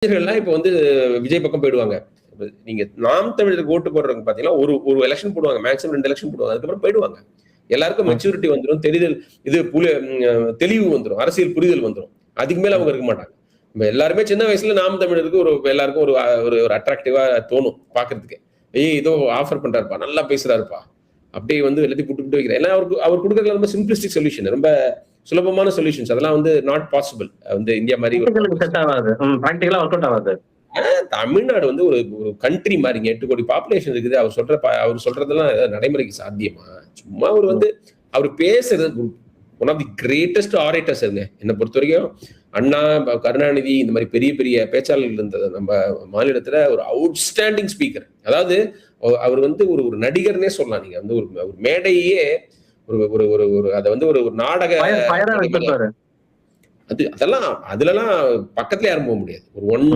இளைஞர்கள்லாம் இப்ப வந்து விஜய் பக்கம் போயிடுவாங்க. நீங்க நாம் தமிழருக்கு ஓட்டு போடுறவங்க பாத்தீங்கன்னா, ஒரு எலக்ஷன் போடுவாங்க. மேக்ஸிமம் 2 எலக்ஷன் போடுவாங்க. அதுக்கப்புறம் போயிடுவாங்க. எல்லாருக்கும் ம். மெச்சூரிட்டி வந்துரும். தெரிதல் இது தெளிவு வந்துரும். அரசியல் புரிதல் வந்துரும். அதுக்கு மேல ம். அவங்க இருக்க மாட்டாங்க. நம்ம எல்லாருமே சின்ன வயசுல நாம் தமிழருக்கு எல்லாருக்கும் ஒரு அட்ராக்டிவா தோணும் பாக்குறதுக்கு. ஏதோ ஆஃபர் பண்றாருப்பா, நல்லா பேசுறாருப்பா. அப்படியே வந்து எல்லாத்தையும் புட்டு புட்டு வைக்கிறேன். ஏன்னா அவர் குடுக்கறது ரொம்ப சிம்பிளிஸ்டிக் சொல்யூஷன். ரொம்ப சுலபமான சொல்யூஷன்ஸ். அதெல்லாம் வந்து நாட் பாசிபிள். வந்து இந்தியா மாரி ஒரு பிராக்டிகலுக்கு செட் ஆகாது. பிராக்டிகலா ஒர்க் அவுட் ஆகாது. தமிழ்நாடு வந்து ஒரு ஒரு கண்ட்ரி மாரிங்க. 8 கோடி பாப்புலேஷன் இருக்குது. அவர் சொல்றதெல்லாம் நடைமுறைக்கு சாத்தியமா? சும்மா அவர் ம். வந்து அவர் பேசுறது ஒன் ஆஃப் தி கிரேட்டஸ்ட் ஆரேட்டர்ஸ்ங்க. என்ன பொறுத்தவரைக்கும் அண்ணா, கருணாநிதி இந்த மாரி பெரிய பெரிய பேச்சாளர்கள் இருந்த நம்ம மாநிலத்துல ஒரு அவுட்ஸ்டாண்டிங் ஸ்பீக்கர். அதாவது அவர் வந்து ஒரு ஒரு நடிகர்னே சொல்லலாம். நீங்க வந்து ஒரு மேடையே ஒரு ஒரு ஒரு ஒரு அத வந்து ஒரு நாடக ஃபயரா வச்சிருப்பாரு. அதெல்லாம் அதுலலாம் பக்கத்துல யாரும் போ முடியாது. ஒரு 1